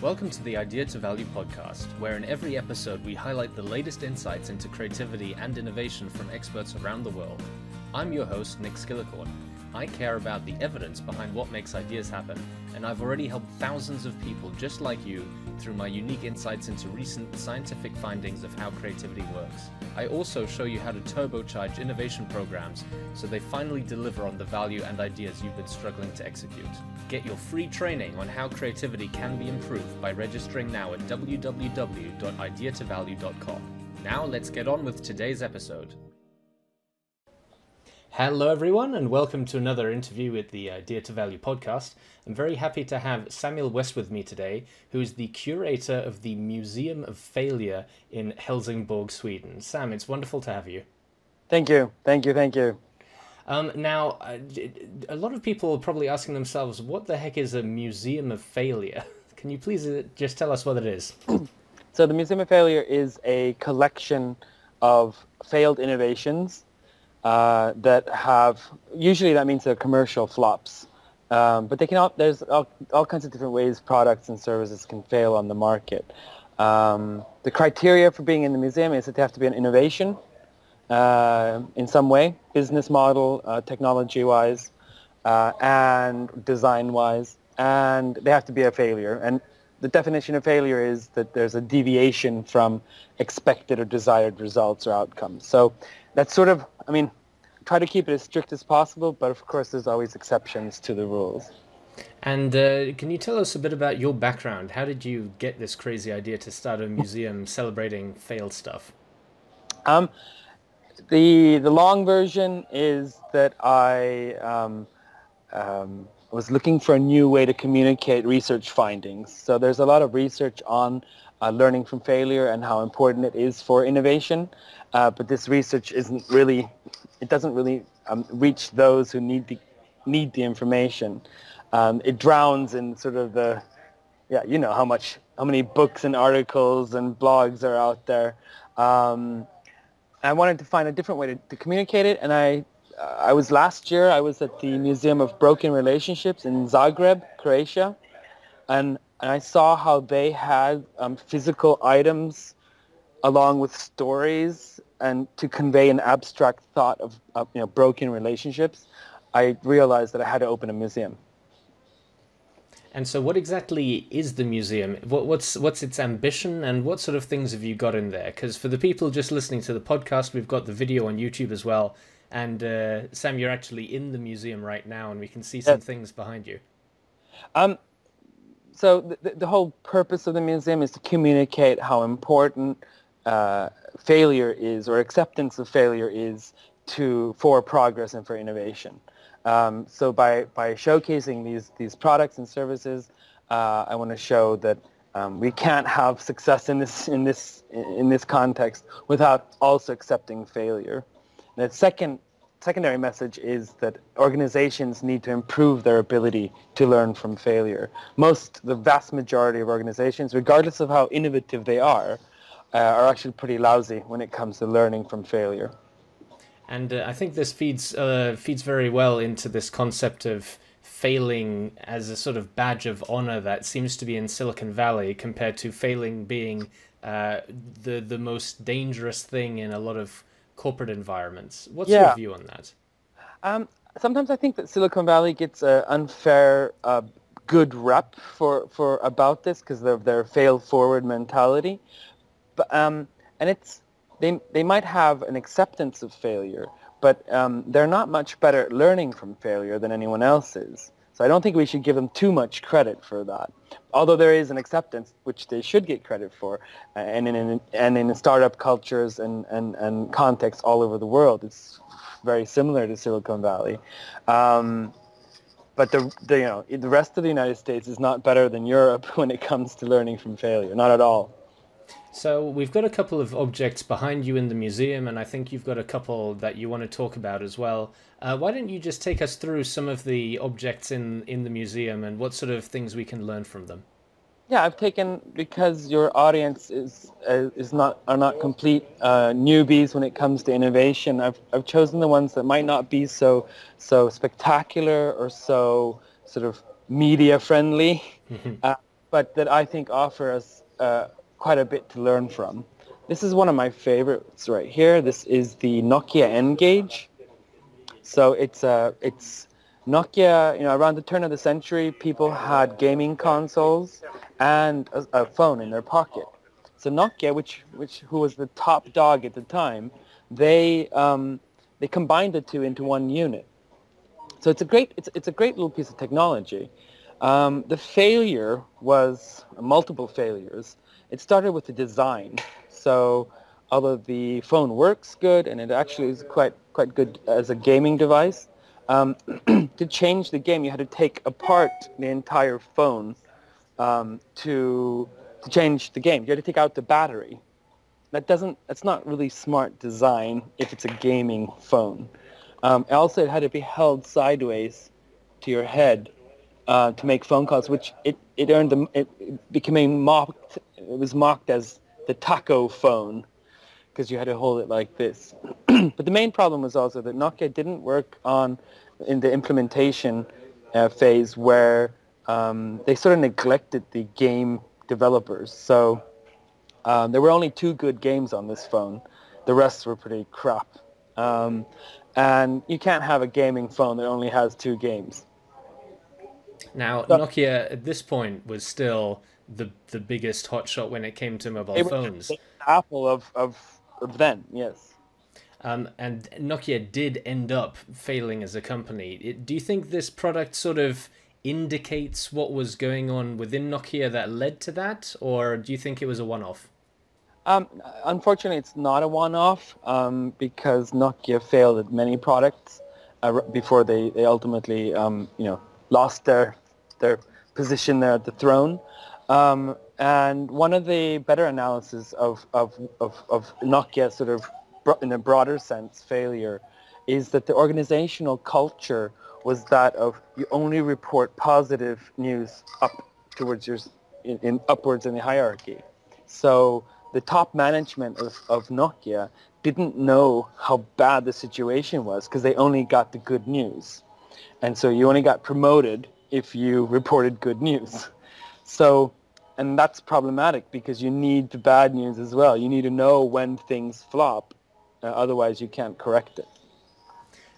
Welcome to the Idea to Value podcast, where in every episode we highlight the latest insights into creativity and innovation from experts around the world. I'm your host, Nick Skillicorn. I care about the evidence behind what makes ideas happen, and I've already helped thousands of people just like you through my unique insights into recent scientific findings of how creativity works. I also show you how to turbocharge innovation programs so they finally deliver on the value and ideas you've been struggling to execute. Get your free training on how creativity can be improved by registering now at www.ideatovalue.com. Now let's get on with today's episode. Hello everyone, and welcome to another interview with the Idea to Value podcast. I'm very happy to have Samuel West with me today, who is the curator of the Museum of Failure in Helsingborg, Sweden. Sam, it's wonderful to have you. Thank you. Now, a lot of people are probably asking themselves, what the heck is a Museum of Failure? Can you please just tell us what it is? So the Museum of Failure is a collection of failed innovations that have, usually that means they're commercial flops, but they can there's all kinds of different ways products and services can fail on the market. The criteria for being in the museum is that they have to be an innovation in some way, business model, technology-wise, and design-wise, and they have to be a failure. And the definition of failure is that there's a deviation from expected or desired results or outcomes. So that's sort of, try to keep it as strict as possible, but of course there's always exceptions to the rules. And can you tell us a bit about your background? How did you get this crazy idea to start a museum celebrating failed stuff? The long version is that I was looking for a new way to communicate research findings. So there's a lot of research on learning from failure and how important it is for innovation, but this research doesn't really reach those who need the information. It drowns in sort of how many books and articles and blogs are out there. I wanted to find a different way to communicate it, and last year I was at the Museum of Broken Relationships in Zagreb, Croatia, and I saw how they had physical items along with stories and to convey an abstract thought of broken relationships. I realized that I had to open a museum. And so what exactly is the museum? What's its ambition, and what sort of things have you got in there? Because for the people just listening to the podcast, we've got the video on YouTube as well. And Sam, you're actually in the museum right now, and we can see some things behind you. So the whole purpose of the museum is to communicate how important failure is, or acceptance of failure is, for progress and for innovation. So by showcasing these products and services, I want to show that we can't have success in this context without also accepting failure. And the secondary message is that organizations need to improve their ability to learn from failure. The vast majority of organizations, regardless of how innovative they are actually pretty lousy when it comes to learning from failure. And I think this feeds very well into this concept of failing as a sort of badge of honor that seems to be in Silicon Valley, compared to failing being the most dangerous thing in a lot of corporate environments. What's your view on that? Sometimes I think that Silicon Valley gets an unfair good rep for about this because of their fail forward mentality, but and they might have an acceptance of failure, but they're not much better at learning from failure than anyone else is. So I don't think we should give them too much credit for that. Although there is an acceptance, which they should get credit for, and in startup cultures and contexts all over the world, it's very similar to Silicon Valley. But the rest of the United States is not better than Europe when it comes to learning from failure, not at all. So we've got a couple of objects behind you in the museum, and I think you've got a couple that you want to talk about as well. Why don't you just take us through some of the objects in the museum and what sort of things we can learn from them? Yeah, I've taken, because your audience are not complete newbies when it comes to innovation. I've chosen the ones that might not be so spectacular or so sort of media friendly. but that I think offer us quite a bit to learn from. This is one of my favorites right here. This is the Nokia N-Gage. So it's Nokia. Around the turn of the century, people had gaming consoles and a phone in their pocket. So Nokia, who was the top dog at the time, they combined the two into one unit. So it's a great little piece of technology. The failure was multiple failures. It started with the design. So although the phone works good and it actually is quite good as a gaming device, to change the game you had to take apart the entire phone to change the game. You had to take out the battery. That's not really smart design if it's a gaming phone. Also, it had to be held sideways to your head to make phone calls, which it became mocked. It was mocked as the taco phone because you had to hold it like this. But the main problem was also that Nokia didn't work in the implementation phase where they sort of neglected the game developers. So there were only 2 good games on this phone. The rest were pretty crap. And you can't have a gaming phone that only has 2 games. Now, Nokia at this point was still the biggest hotshot when it came to mobile They were phones. the Apple of then, yes. And Nokia did end up failing as a company. Do you think this product sort of indicates what was going on within Nokia that led to that, or do you think it was a one-off? Unfortunately, it's not a one-off because Nokia failed at many products before they ultimately lost their position there at the throne. And one of the better analysis of Nokia sort of in a broader sense failure is that the organizational culture was that of you only report positive news up towards upwards in the hierarchy. So the top management of Nokia didn't know how bad the situation was because they only got the good news. And so you only got promoted if you reported good news. So, and that's problematic because you need the bad news as well. You need to know when things flop. Otherwise, you can't correct it.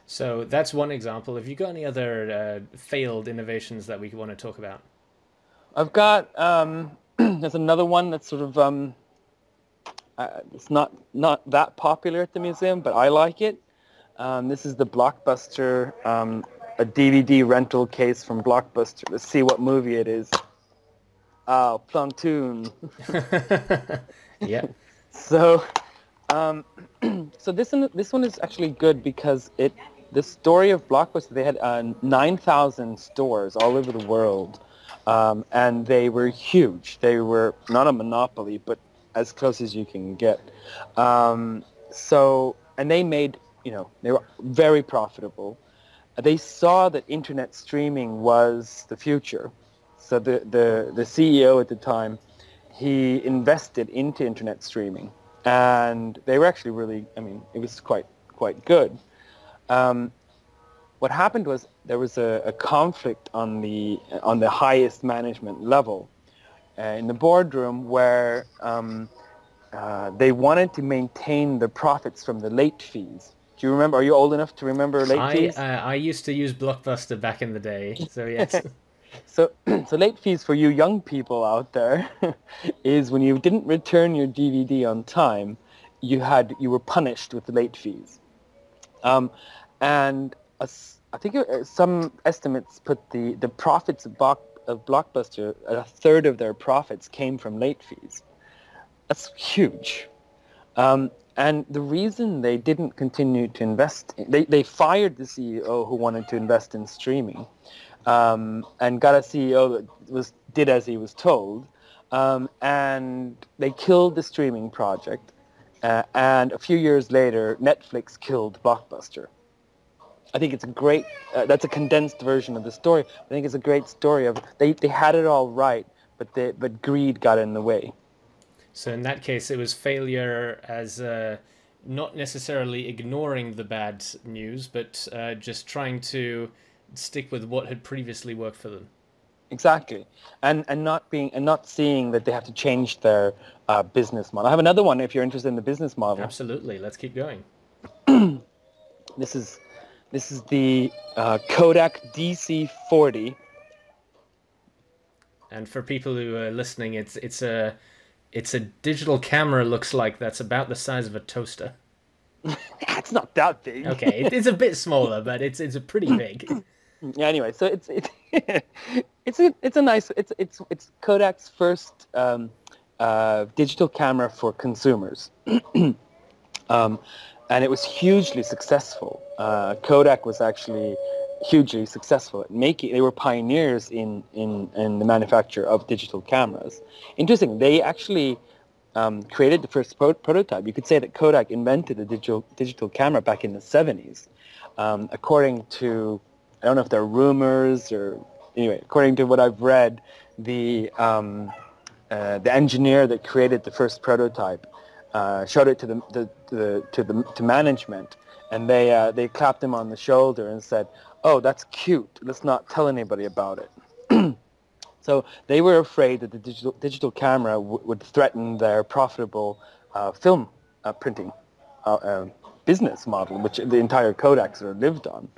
So that's one example. Have you got any other failed innovations that we want to talk about? I've got, there's another one that's sort of, it's not that popular at the museum, but I like it. This is the Blockbuster, a DVD rental case from Blockbuster. Let's see what movie it is. Oh, Platoon. Yeah. So, so this one is actually good because the story of Blockbuster, they had 9,000 stores all over the world, and they were huge. They were not a monopoly, but as close as you can get. And they made, they were very profitable. They saw that internet streaming was the future. So the CEO at the time, he invested into internet streaming, and they were actually really, it was quite good. What happened was there was a conflict on the highest management level in the boardroom where they wanted to maintain the profits from the late fees. Do you remember? Are you old enough to remember late fees? I used to use Blockbuster back in the day, so yes. So late fees for you young people out there is when you didn't return your DVD on time, you were punished with the late fees. And I think some estimates put the profits of Blockbuster, a third of their profits came from late fees. That's huge. And the reason they didn't continue to invest, they fired the CEO who wanted to invest in streaming, and got a CEO that did as he was told, and they killed the streaming project. And a few years later, Netflix killed Blockbuster. I think it's a great, that's a condensed version of the story. I think it's a great story of, they had it all right, but greed got in the way. So in that case, it was failure as not necessarily ignoring the bad news, but just trying to stick with what had previously worked for them. Exactly, and not seeing that they have to change their business model. I have another one if you're interested in the business model. Absolutely. Let's keep going. This is the Kodak DC-40. And for people who are listening, it's a digital camera. Looks like that's about the size of a toaster. It's not that big. Okay, it's a bit smaller, but it's a pretty big. Yeah. Anyway, so it's it's a nice it's Kodak's first digital camera for consumers, and it was hugely successful. Kodak was actually hugely successful at making. They were pioneers in the manufacture of digital cameras. Interesting. They actually created the first prototype. You could say that Kodak invented the digital camera back in the 70s. According to, I don't know if they're rumors or anyway, according to what I've read, the engineer that created the first prototype showed it to management, and they clapped him on the shoulder and said, "Oh, that's cute. Let's not tell anybody about it." So they were afraid that the digital camera would threaten their profitable film printing business model, which the entire Kodak sort of lived on.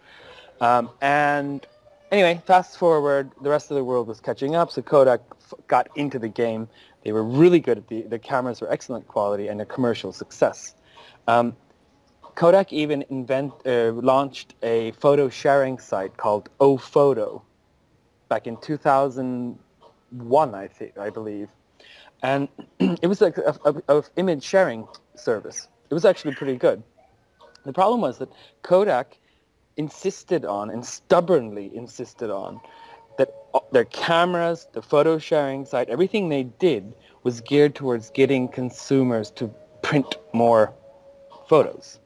And anyway, fast forward, the rest of the world was catching up, so Kodak got into the game. They were really good at the cameras were excellent quality and a commercial success. Kodak even launched a photo sharing site called OPhoto back in 2001, I believe, and it was like a image sharing service. It was actually pretty good. The problem was that Kodak stubbornly insisted on that their cameras, the photo sharing site, everything they did was geared towards getting consumers to print more photos.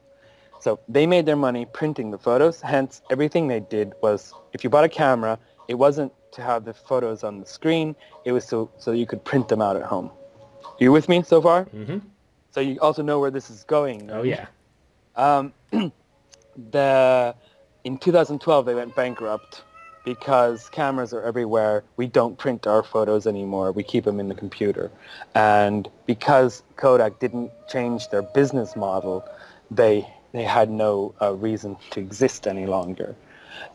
So they made their money printing the photos, hence everything they did was, if you bought a camera, it wasn't to have the photos on the screen, it was so you could print them out at home. Are you with me so far? Mm-hmm. So you also know where this is going. Oh, yeah. In 2012, they went bankrupt because cameras are everywhere. We don't print our photos anymore. We keep them in the computer. And because Kodak didn't change their business model, they had no reason to exist any longer.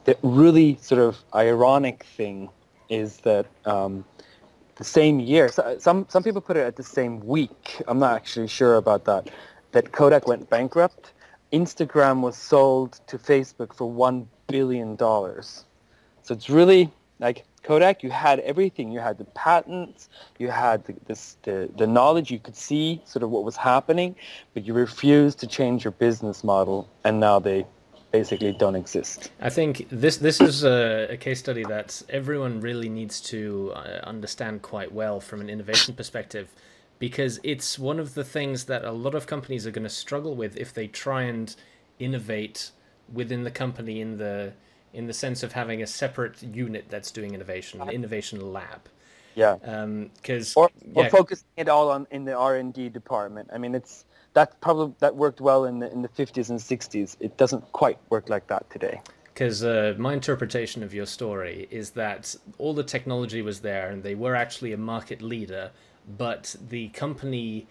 The really sort of ironic thing is that the same year, some people put it at the same week, I'm not actually sure about that Kodak went bankrupt. Instagram was sold to Facebook for $1 billion. So it's really like Kodak, you had everything. You had the patents, you had the knowledge, you could see sort of what was happening, but you refused to change your business model, and now they basically don't exist. I think this is a case study that everyone really needs to understand quite well from an innovation perspective, because it's one of the things that a lot of companies are going to struggle with if they try and innovate within the company in the sense of having a separate unit that's doing innovation, an innovation lab. Yeah. Or focusing it all in the R&D department. I mean, that worked well in the 50s and 60s. It doesn't quite work like that today. Because my interpretation of your story is that all the technology was there and they were actually a market leader, but the company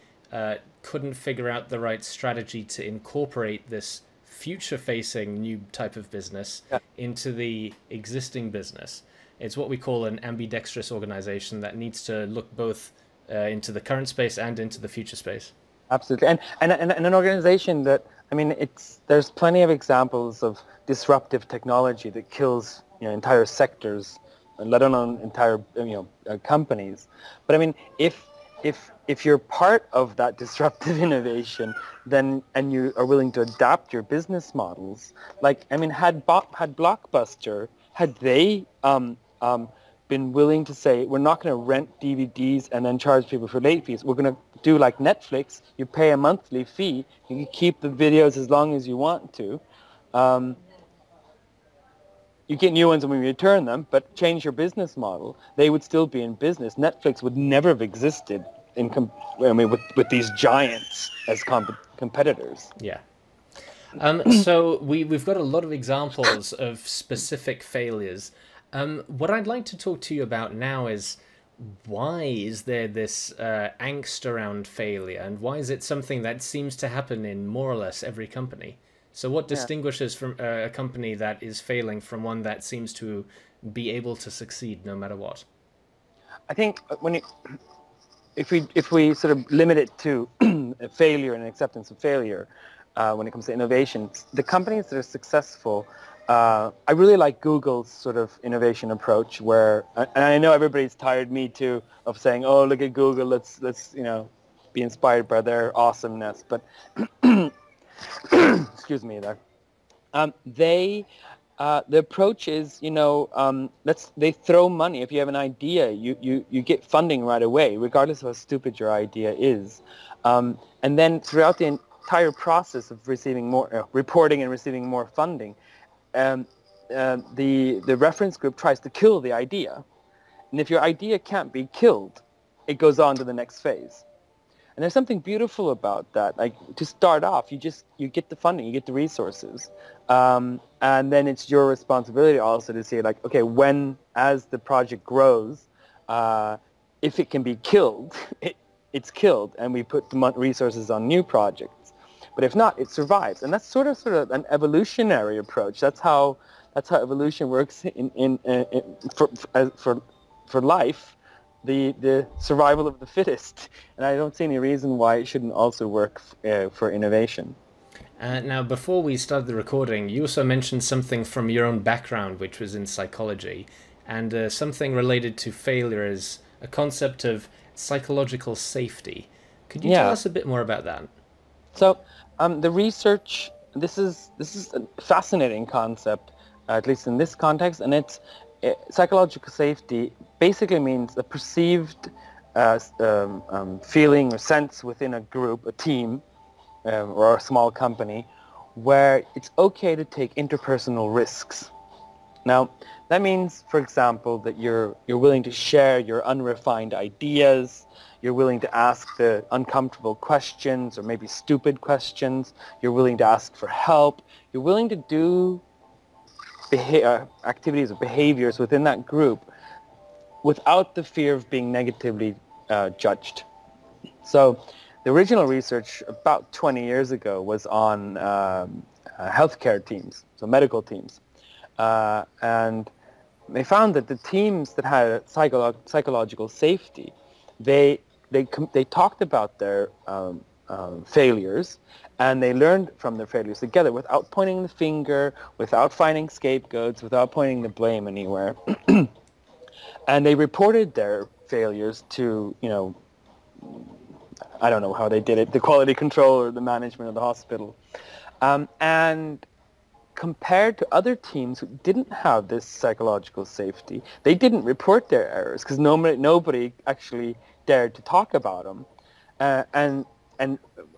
couldn't figure out the right strategy to incorporate this future-facing new type of business into the existing business. It's what we call an ambidextrous organization that needs to look both into the current space and into the future space. Absolutely, and an organization that, I mean, there's plenty of examples of disruptive technology that kills entire sectors, let alone entire companies. But I mean, if you're part of that disruptive innovation, then and you are willing to adapt your business models, like I mean, had Blockbuster, had they been willing to say, we're not going to rent DVDs and then charge people for late fees. We're going to do like Netflix. You pay a monthly fee. You can keep the videos as long as you want to. You get new ones when you return them, but change your business model. They would still be in business. Netflix would never have existed with these giants as competitors. Yeah. So we've got a lot of examples of specific failures. What I'd like to talk to you about now is why is there this angst around failure, and why is it something that seems to happen in more or less every company? So, what Yeah, distinguishes from a company that is failing from one that seems to be able to succeed no matter what? I think if we sort of limit it to failure and acceptance of failure, when it comes to innovation, the companies that are successful, I really like Google's sort of innovation approach, where, and I know everybody's tired, me too, of saying, "Oh, look at Google, let's be inspired by their awesomeness." But excuse me there. They the approach is, they throw money. If you have an idea, you get funding right away, regardless of how stupid your idea is. And then throughout the entire process of receiving more, reporting and receiving more funding, um, the reference group tries to kill the idea. And if your idea can't be killed, it goes on to the next phase. And there's something beautiful about that. Like, to start off, you get the funding, you get the resources, and then it's your responsibility also to say, like, okay, as the project grows, if it can be killed, it's killed, and we put the resources on new projects. But if not, it survives, and that's sort of an evolutionary approach. That's how evolution works for life. The survival of the fittest, and I don't see any reason why it shouldn't also work for innovation. Now, before we started the recording, you also mentioned something from your own background, which was in psychology, and something related to failure as a concept of psychological safety. Could you tell Yeah. us a bit more about that? So the research, this is a fascinating concept, at least in this context, and it's psychological safety basically means a perceived feeling or sense within a group, a team, or a small company, where it's okay to take interpersonal risks. Now, that means, for example, that you're willing to share your unrefined ideas, you're willing to ask the uncomfortable questions or maybe stupid questions, you're willing to ask for help, you're willing to do activities or behaviors within that group without the fear of being negatively judged. So the original research about 20 years ago was on healthcare teams, so medical teams. And they found that the teams that had psychological safety, they talked about their failures, and they learned from their failures together without pointing the finger, without finding scapegoats, without pointing the blame anywhere. And they reported their failures to, I don't know how they did it, the quality control or the management of the hospital. And compared to other teams who didn't have this psychological safety, they didn't report their errors because nobody actually dared to talk about them. And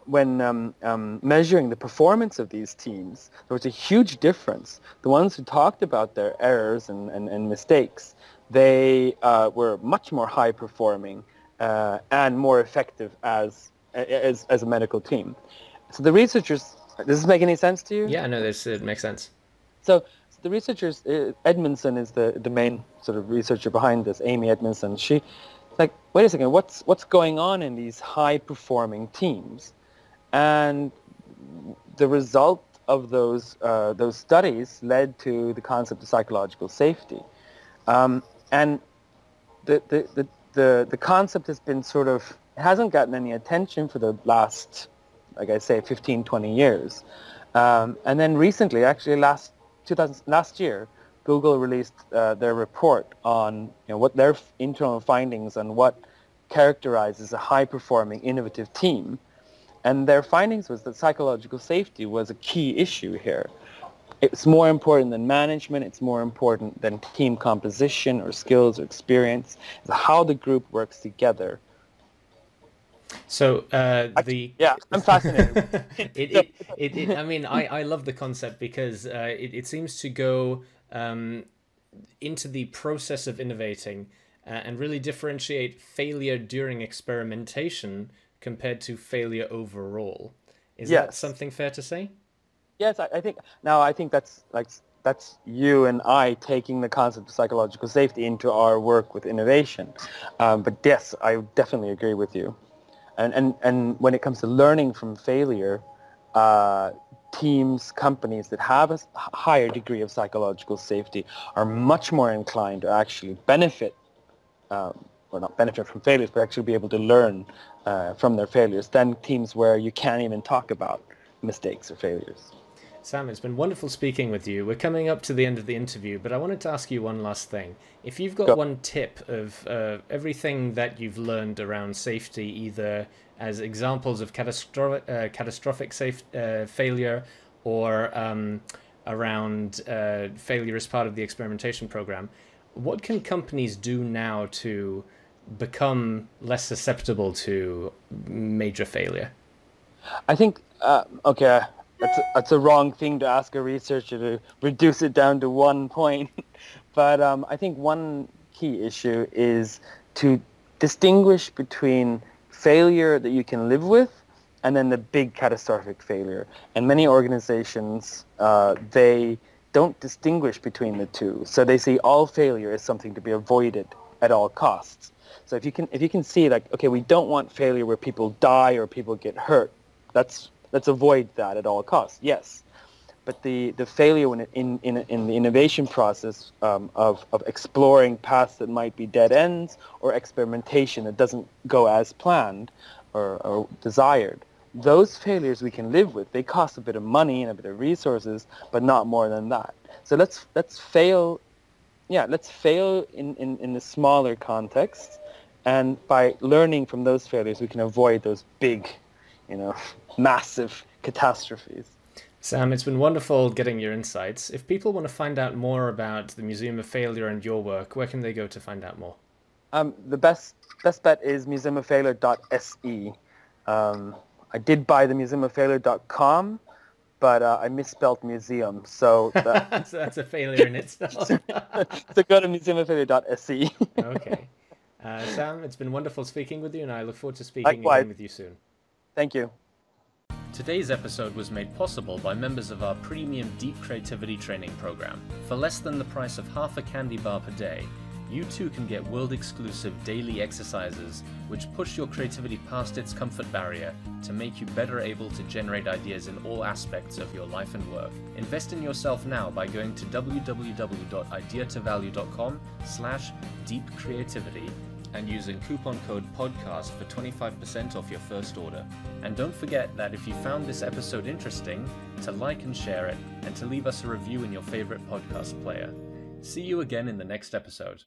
when measuring the performance of these teams, there was a huge difference. The ones who talked about their errors and mistakes, they were much more high performing and more effective as a medical team. So the researchers, does this make any sense to you? Yeah, no, this it makes sense. So the researchers, Edmondson is the main sort of researcher behind this, Amy Edmondson. She, like, wait a second, what's going on in these high-performing teams? And the result of those studies led to the concept of psychological safety. And the concept has been sort of, it hasn't gotten any attention for the last, like I say, 15, 20 years. And then recently, actually last year, Google released their report on what their internal findings on what characterizes a high-performing, innovative team. And their findings was that psychological safety was a key issue here. It's more important than management. It's more important than team composition or skills or experience. It's how the group works together. So Yeah, I'm fascinated. I mean, I love the concept because it seems to go into the process of innovating and really differentiate failure during experimentation compared to failure overall. Is that Yes. something fair to say? Yes, I think that's like that's you and I taking the concept of psychological safety into our work with innovation. But yes, I definitely agree with you. And when it comes to learning from failure, teams, companies that have a higher degree of psychological safety are much more inclined to actually benefit, or not benefit from failures, but actually be able to learn from their failures than teams where you can't even talk about mistakes or failures. Sam, it's been wonderful speaking with you. We're coming up to the end of the interview, but I wanted to ask you one last thing. If you've got Go. one tip of everything that you've learned around safety, either as examples of catastrophic failure or around failure as part of the experimentation program, what can companies do now to become less susceptible to major failure? I think, okay, that's a wrong thing to ask a researcher to reduce it down to one point. But I think one key issue is to distinguish between failure that you can live with and then the big catastrophic failure. And many organizations, they don't distinguish between the two. So they see all failure as something to be avoided at all costs. So if you can see, like, okay, we don't want failure where people die or people get hurt. Let's avoid that at all costs. Yes, but the failure when in the innovation process of exploring paths that might be dead ends or experimentation that doesn't go as planned or desired, those failures we can live with. They cost a bit of money and a bit of resources, but not more than that. So let's fail. Yeah, let's fail in the smaller context, and by learning from those failures, we can avoid those big, massive catastrophes. Sam, it's been wonderful getting your insights. If people want to find out more about the Museum of Failure and your work, where can they go to find out more? The best bet is museumoffailure.se. I did buy the museumoffailure.com, but I misspelled museum, so so that's a failure in itself. So go to museumoffailure.se. Okay. Sam, it's been wonderful speaking with you, and I look forward to speaking Likewise. again with you soon. Thank you. Today's episode was made possible by members of our premium Deep Creativity training program. For less than the price of half a candy bar per day, you too can get world-exclusive daily exercises which push your creativity past its comfort barrier to make you better able to generate ideas in all aspects of your life and work. Invest in yourself now by going to www.ideatovalue.com/deepcreativity and using coupon code PODCAST for 25% off your first order. And don't forget that if you found this episode interesting, to like and share it, and to leave us a review in your favorite podcast player. See you again in the next episode.